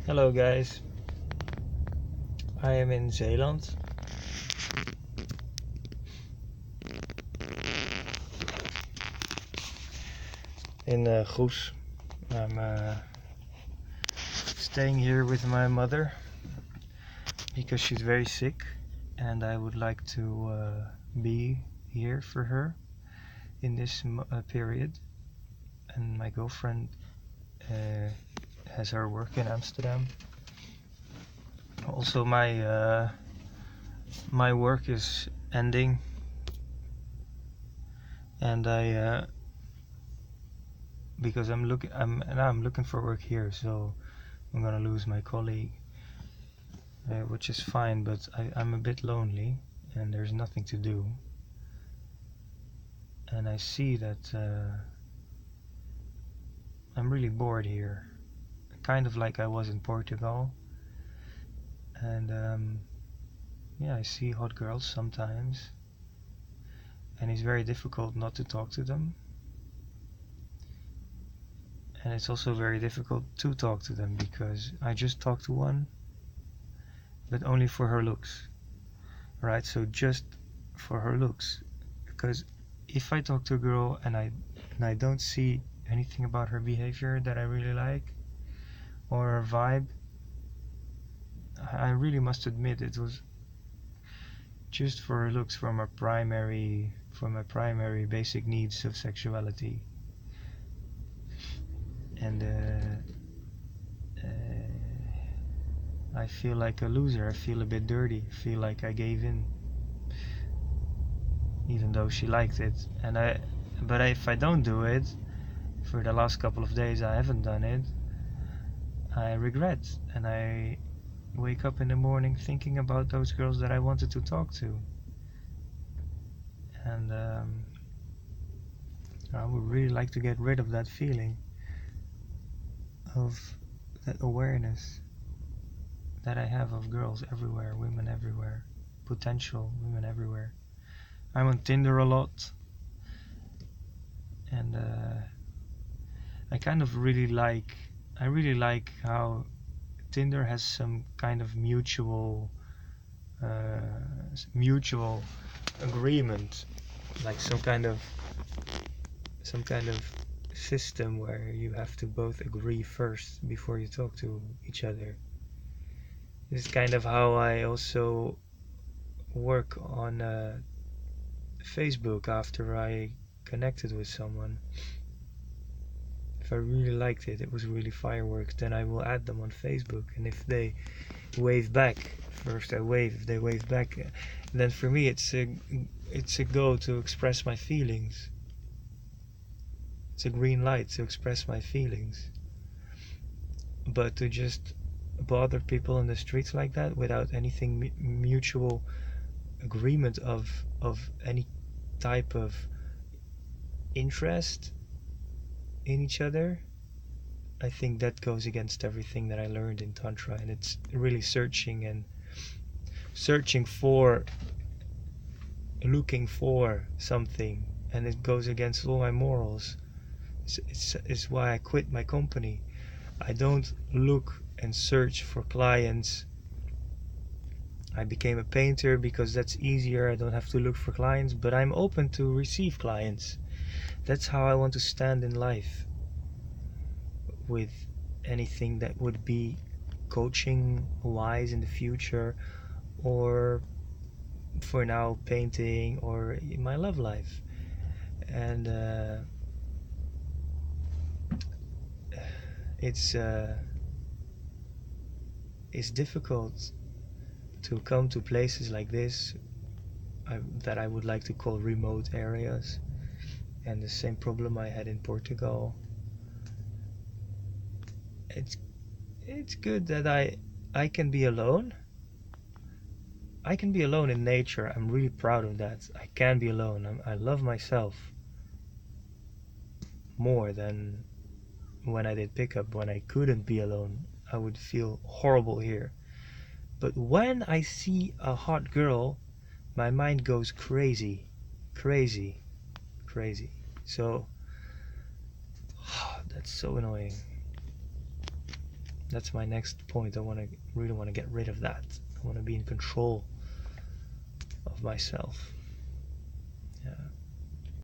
Hello guys, I am in Zeeland. In Goes. I'm staying here with my mother because she's very sick and I would like to be here for her in this period. And my girlfriend has her work in Amsterdam. Also my work is ending and I because I'm looking for work here, so I'm gonna lose my colleague, which is fine, but I'm a bit lonely and there's nothing to do. And I see that I'm really bored here, kind of like I was in Portugal. And yeah, I see hot girls sometimes, and it's very difficult not to talk to them. And it's also very difficult to talk to them because I just talked to one, but only for her looks, right? So just for her looks, because if I talk to a girl and I don't see anything about her behavior that I really like or her vibe, I really must admit it was just for her looks, for my primary basic needs of sexuality. And I feel like a loser. I feel a bit dirty. I feel like I gave in, even though she liked it. But if I don't do it, for the last couple of days I haven't done it, I regret, and I wake up in the morning thinking about those girls that I wanted to talk to. And I would really like to get rid of that feeling, of that awareness that I have of girls everywhere, women everywhere, potential women everywhere. I'm on Tinder a lot, and I really like how Tinder has some kind of mutual agreement, like some kind of system where you have to both agree first before you talk to each other. This is kind of how I also work on Facebook after I connected with someone. If I really liked it, it was really fireworks, then I will add them on Facebook, and if they wave back, first I wave, if they wave back, then for me it's a go to express my feelings. It's a green light to express my feelings. But to just bother people in the streets like that without anything mutual agreement of any type of interest in each other, I think that goes against everything that I learned in Tantra, and it's really searching for, looking for something, and it goes against all my morals. It's why I quit my company. I don't look and search for clients. I became a painter because that's easier. I don't have to look for clients, but I'm open to receive clients. That's how I want to stand in life, with anything that would be coaching wise in the future, or for now painting, or in my love life. And it's difficult to come to places like this, that I would like to call remote areas, and the same problem I had in Portugal. It's good that I can be alone. I can be alone in nature. I'm really proud of that. I can be alone. I love myself more than when I did pickup. When I couldn't be alone, I would feel horrible here. But when I see a hot girl, my mind goes crazy, crazy, crazy. So that's so annoying. That's my next point. I really want to get rid of that. I want to be in control of myself.